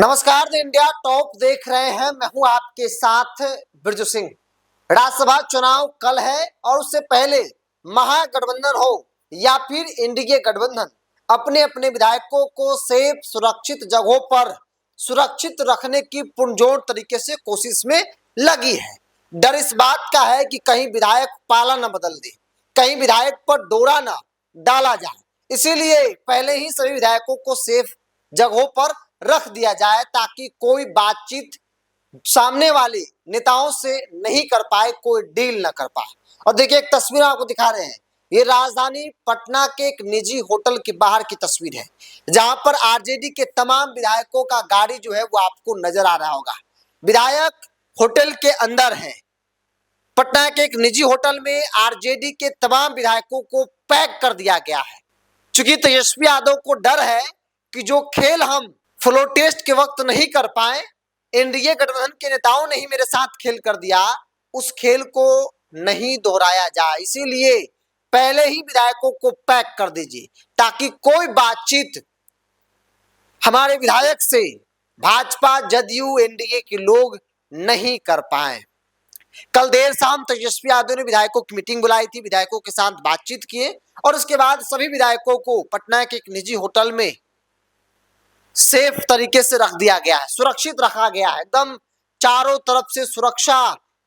नमस्कार, the India top देख रहे हैं। मैं हूं आपके साथ बिरजू सिंह। राज्यसभा चुनाव कल है और उससे पहले महागठबंधन हो या फिर एनडीए गठबंधन अपने अपने विधायकों को सेफ सुरक्षित जगहों पर सुरक्षित रखने की पुरजोर तरीके से कोशिश में लगी है। डर इस बात का है कि कहीं विधायक पाला न बदल दे, कहीं विधायक पर डोरा न डाला जाए। इसीलिए पहले ही सभी विधायकों को सेफ जगहों पर रख दिया जाए ताकि कोई बातचीत सामने वाले नेताओं से नहीं कर पाए, कोई डील ना कर पाए। और देखिए, एक तस्वीर आपको दिखा रहे हैं। ये राजधानी पटना के एक निजी होटल के बाहर की तस्वीर है, जहां पर आरजेडी के तमाम विधायकों का गाड़ी जो है वो आपको नजर आ रहा होगा। विधायक होटल के अंदर है। पटना के एक निजी होटल में आरजेडी के तमाम विधायकों को पैक कर दिया गया है। चूंकि तेजस्वी यादव को डर है कि जो खेल हम फ्लो टेस्ट के वक्त नहीं कर पाए, एनडीए गठबंधन के नेताओं ने ही मेरे साथ खेल कर दिया, उस खेल को नहीं दोहराया जाए। इसीलिए पहले ही विधायकों को पैक कर दीजिए ताकि कोई बातचीत हमारे विधायक से भाजपा जदयू एनडीए के लोग नहीं कर पाए। कल देर शाम तेजस्वी यादव ने विधायकों की मीटिंग बुलाई थी, विधायकों के साथ बातचीत किए और उसके बाद सभी विधायकों को पटना के एक निजी होटल में सेफ तरीके से रख दिया गया है, सुरक्षित रखा गया है। एकदम चारों तरफ से सुरक्षा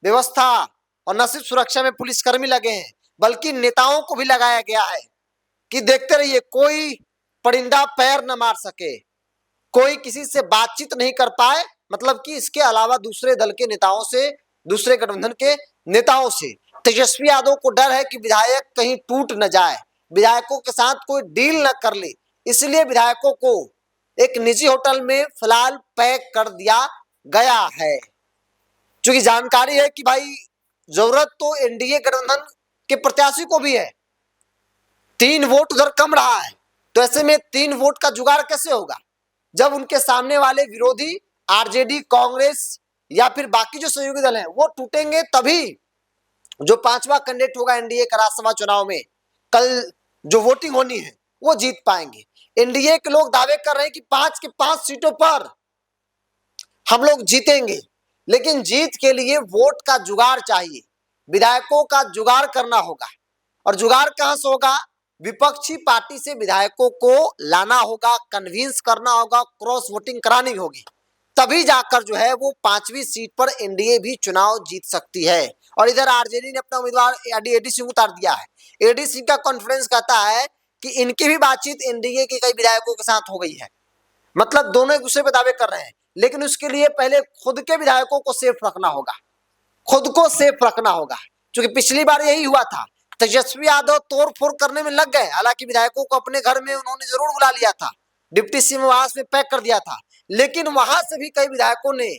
व्यवस्था, और न सिर्फ सुरक्षा में पुलिसकर्मी लगे हैं बल्कि नेताओं को भी लगाया गया है कि देखते रहिए कोई परिंदा पैर न मार सके, कोई किसी से बातचीत नहीं कर पाए, मतलब कि इसके अलावा दूसरे दल के नेताओं से, दूसरे गठबंधन के नेताओं से। तेजस्वी यादव को डर है कि विधायक कहीं टूट न जाए, विधायकों के साथ कोई डील न कर ले, इसलिए विधायकों को एक निजी होटल में फिलहाल पैक कर दिया गया है। क्योंकि जानकारी है कि भाई जरूरत तो एनडीए गठबंधन के प्रत्याशी को भी है, 3 वोट उधर कम रहा है, तो ऐसे में 3 वोट का जुगाड़ कैसे होगा जब उनके सामने वाले विरोधी आरजेडी, कांग्रेस या फिर बाकी जो सहयोगी दल हैं वो टूटेंगे, तभी जो 5वां कैंडिडेट होगा एनडीए का राज्यसभा चुनाव में कल जो वोटिंग होनी है वो जीत पाएंगे। एनडीए के लोग दावे कर रहे हैं कि 5 के 5 सीटों पर हम लोग जीतेंगे, लेकिन जीत के लिए वोट का जुगाड़ चाहिए, विधायकों का जुगाड़ करना होगा। और जुगाड़ कहां से होगा? विपक्षी पार्टी से विधायकों को लाना होगा, कन्विंस करना होगा, क्रॉस वोटिंग करानी होगी, तभी जाकर जो है वो 5वीं सीट पर एनडीए भी चुनाव जीत सकती है। और इधर आरजेडी ने अपना उम्मीदवार एडी सिंह उतार दिया है। एडी सिंह का कॉन्फिडेंस कहता है कि इनकी भी बातचीत एनडीए के कई विधायकों के साथ हो गई है, मतलब दोनों एक दूसरे पे दावे कर रहे हैं, लेकिन उसके लिए पहले खुद के विधायकों को सेफ रखना होगा, खुद को सेफ रखना होगा। क्योंकि पिछली बार यही हुआ था, तेजस्वी यादव तोड़ फोड़ करने में लग गए, हालांकि विधायकों को अपने घर में उन्होंने जरूर बुला लिया था, डिप्टी सीएम आवास में पैक कर दिया था, लेकिन वहां से भी कई विधायकों ने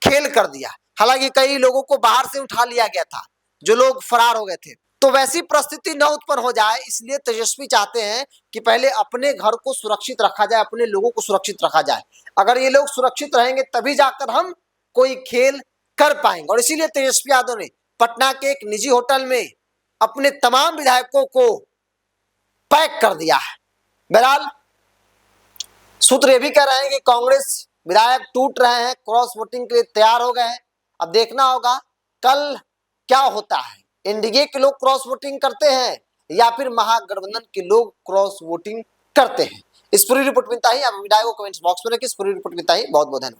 खेल कर दिया। हालांकि कई लोगों को बाहर से उठा लिया गया था, जो लोग फरार हो गए थे। तो वैसी परिस्थिति न उत्पन्न हो जाए, इसलिए तेजस्वी चाहते हैं कि पहले अपने घर को सुरक्षित रखा जाए, अपने लोगों को सुरक्षित रखा जाए। अगर ये लोग सुरक्षित रहेंगे तभी जाकर हम कोई खेल कर पाएंगे। और इसीलिए तेजस्वी यादव ने पटना के एक निजी होटल में अपने तमाम विधायकों को पैक कर दिया है। बहरहाल सूत्र ये भी कह रहे हैं कि कांग्रेस विधायक टूट रहे हैं, क्रॉस वोटिंग के लिए तैयार हो गए हैं। अब देखना होगा कल क्या होता है, एनडीए के लोग क्रॉस वोटिंग करते हैं या फिर महागठबंधन के लोग क्रॉस वोटिंग करते हैं। इस पूरी रिपोर्ट मिलता ही आप वीडियो को कमेंट्स बॉक्स में रखिए। इस पूरी रिपोर्ट मिलता ही बहुत बहुत धन्यवाद।